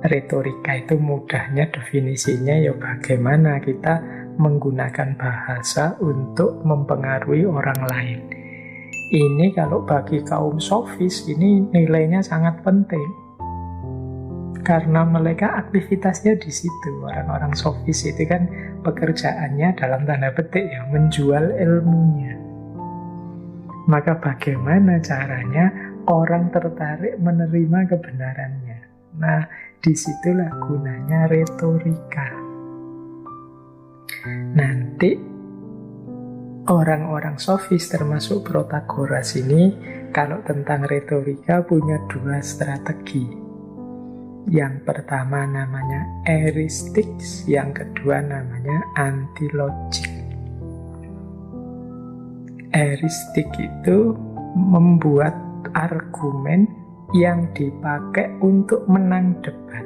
Retorika itu mudahnya definisinya ya bagaimana kita menggunakan bahasa untuk mempengaruhi orang lain. Ini kalau bagi kaum sofis ini nilainya sangat penting. Karena mereka aktivitasnya di situ. Orang-orang sofis itu kan pekerjaannya dalam tanda petik ya menjual ilmunya. Maka bagaimana caranya orang tertarik menerima kebenarannya? Nah, disitulah gunanya retorika. Nanti orang-orang sofis termasuk Protagoras ini kalau tentang retorika punya dua strategi. Yang pertama namanya eristik, yang kedua namanya antilogik. Eristik itu membuat argumen yang dipakai untuk menang debat.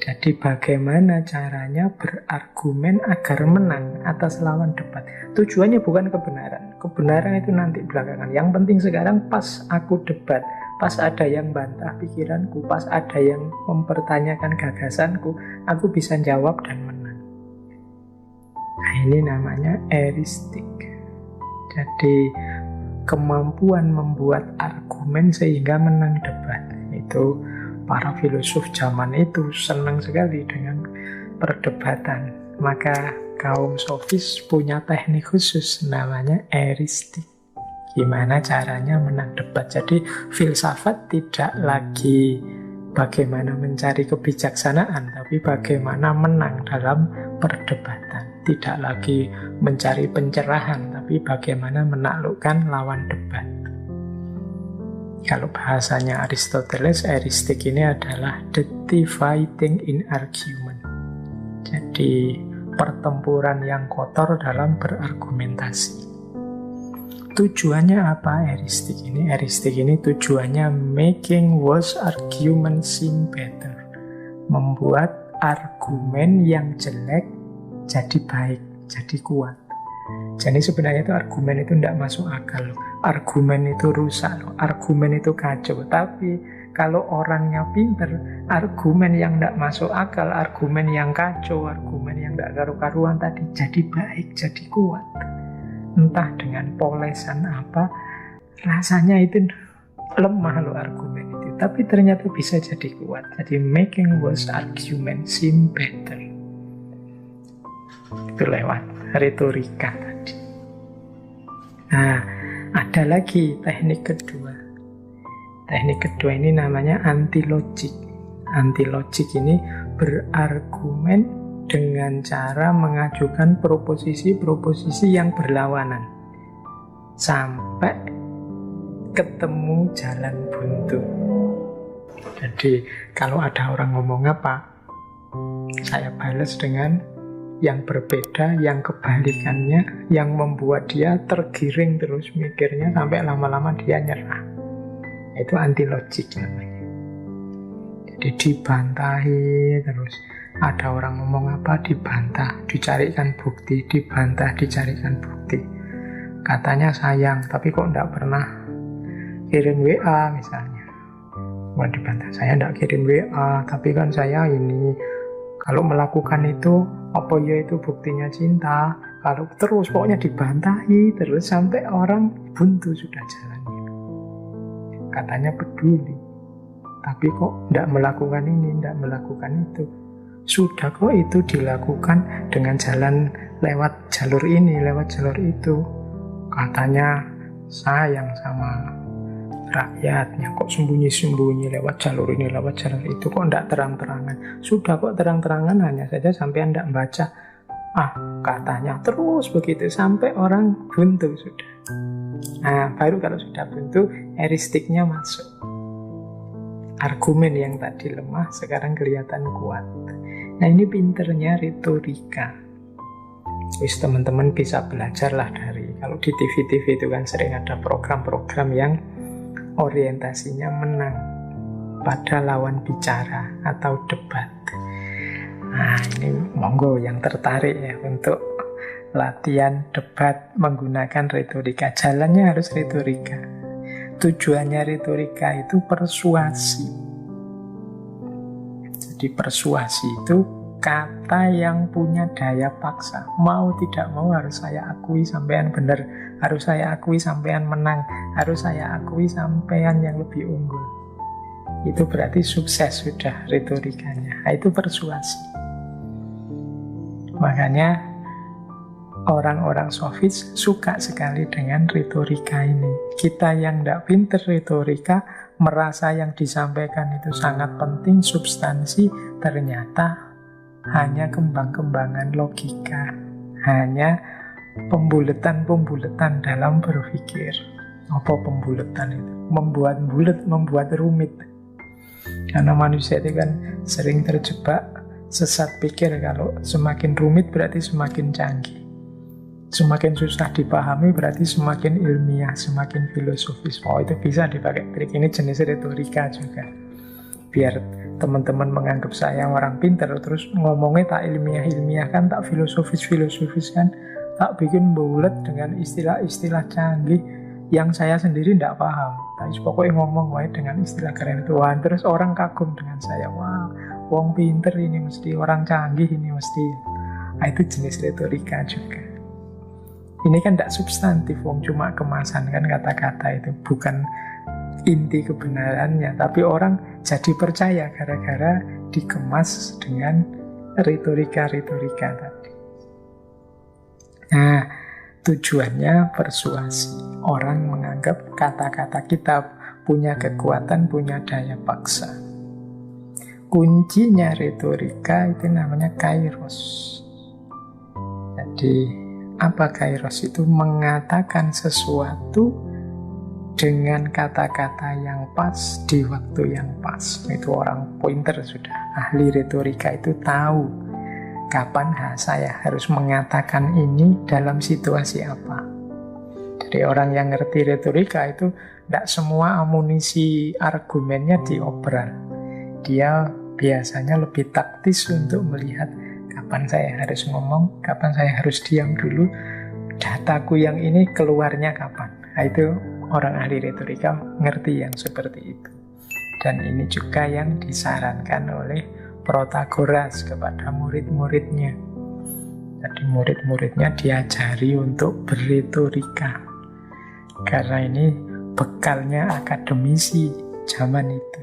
Jadi bagaimana caranya berargumen agar menang atas lawan debat. Tujuannya bukan kebenaran. Kebenaran itu nanti belakangan. Yang penting sekarang pas aku debat, pas ada yang bantah pikiranku, pas ada yang mempertanyakan gagasanku, aku bisa jawab dan menang. Nah, ini namanya eristik. Jadi kemampuan membuat argumen sehingga menang debat. Itu para filosof zaman itu senang sekali dengan perdebatan. Maka kaum sofis punya teknik khusus namanya eristik. Gimana caranya menang debat. Jadi filsafat tidak lagi bagaimana mencari kebijaksanaan, tapi bagaimana menang dalam perdebatan. Tidak lagi mencari pencerahan, tapi bagaimana menaklukkan lawan debat. Kalau bahasanya Aristoteles, eristik ini adalah the dividing in argument. Jadi pertempuran yang kotor dalam berargumentasi. Tujuannya apa eristik ini? Eristik ini tujuannya making worse argument seem better. Membuat argumen yang jelek jadi baik, jadi kuat. Jadi sebenarnya itu argumen itu tidak masuk akal. Argumen itu rusak, argumen itu kacau. Tapi kalau orangnya pinter, argumen yang tidak masuk akal, argumen yang kacau, argumen yang tidak karu-karuan tadi jadi baik, jadi kuat. Entah dengan polesan apa, rasanya itu lemah loh argumen itu. Tapi ternyata bisa jadi kuat. Jadi making worse argument seem better. Itu lewat retorika tadi. Nah, ada lagi teknik kedua. Teknik kedua ini namanya antilogik. Antilogik ini berargumen dengan cara mengajukan proposisi-proposisi yang berlawanan sampai ketemu jalan buntu. Jadi kalau ada orang ngomong apa, saya balas dengan yang berbeda, yang kebalikannya, yang membuat dia tergiring terus mikirnya sampai lama-lama dia nyerah. Itu antilogik namanya. Jadi dibantahi terus. Ada orang ngomong apa, dibantah, dicarikan bukti, dibantah, dicarikan bukti. Katanya sayang, tapi kok enggak pernah kirim WA misalnya. Wah, dibantah, saya enggak kirim WA, tapi kan saya ini, kalau melakukan itu, apa ya itu buktinya cinta? Kalau terus pokoknya dibantahi terus sampai orang buntu sudah jalannya. Katanya peduli, tapi kok tidak melakukan ini, tidak melakukan itu. Sudah kok itu dilakukan dengan jalan lewat jalur ini, lewat jalur itu. Katanya sayang sama rakyatnya, kok sembunyi-sembunyi lewat jalur ini, lewat jalur itu, kok tidak terang-terangan. Sudah kok terang-terangan, hanya saja sampai tidak baca. Katanya terus begitu sampai orang buntu sudah. Nah, baru kalau sudah buntu, eristiknya masuk. Argumen yang tadi lemah sekarang kelihatan kuat. Nah, ini pinternya retorika. Wis teman-teman bisa belajarlah dari, kalau di TV-TV itu kan sering ada program-program yang orientasinya menang pada lawan bicara atau debat. Nah, ini monggo yang tertarik ya untuk latihan debat menggunakan retorika. Jalannya harus retorika. Tujuannya retorika itu persuasi. Jadi persuasi itu kata yang punya daya paksa. Mau tidak mau harus saya akui sampean benar, harus saya akui sampean menang, harus saya akui sampean yang lebih unggul. Itu berarti sukses sudah retorikanya. Nah, itu persuasi. Makanya orang-orang sofis suka sekali dengan retorika ini. Kita yang tidak pinter retorika, merasa yang disampaikan itu sangat penting, substansi, ternyata hanya kembang-kembangan logika, hanya pembuletan-pembuletan dalam berpikir. Apa pembuletan itu? Membuat bulet, membuat rumit. Karena manusia itu kan sering terjebak sesat pikir, kalau semakin rumit berarti semakin canggih. Semakin susah dipahami berarti semakin ilmiah, semakin filosofis. Oh, itu bisa dipakai trik ini, jenis retorika juga. Biar teman-teman menganggap saya orang pinter, terus ngomongnya tak ilmiah-ilmiah kan, tak filosofis-filosofis kan, tak bikin bulat dengan istilah-istilah canggih yang saya sendiri tidak paham. Tapi pokoknya ngomong wae dengan istilah keren itu. Wah, terus orang kagum dengan saya. Wah, wong pinter ini mesti, orang canggih ini mesti. Nah, itu jenis retorika juga. Ini kan tidak substantif, wong cuma kemasan kan kata-kata itu, bukan inti kebenarannya. Tapi orang jadi percaya gara-gara dikemas dengan retorika-retorika tadi. Nah, tujuannya persuasi. Orang menganggap kata-kata kita punya kekuatan, punya daya paksa. Kuncinya retorika itu namanya kairos. Jadi, apa kairos itu? Mengatakan sesuatu dengan kata-kata yang pas di waktu yang pas. Itu orang pointer sudah. Ahli retorika itu tahu kapan saya harus mengatakan ini dalam situasi apa. Jadi orang yang ngerti retorika itu tidak semua amunisi argumennya diobral. Dia biasanya lebih taktis untuk melihat kapan saya harus ngomong, kapan saya harus diam dulu, dataku yang ini keluarnya kapan. Nah, itu orang ahli retorika ngerti yang seperti itu. Dan ini juga yang disarankan oleh Protagoras kepada murid-muridnya. Jadi murid-muridnya diajari untuk berretorika. Karena ini bekalnya akademisi zaman itu.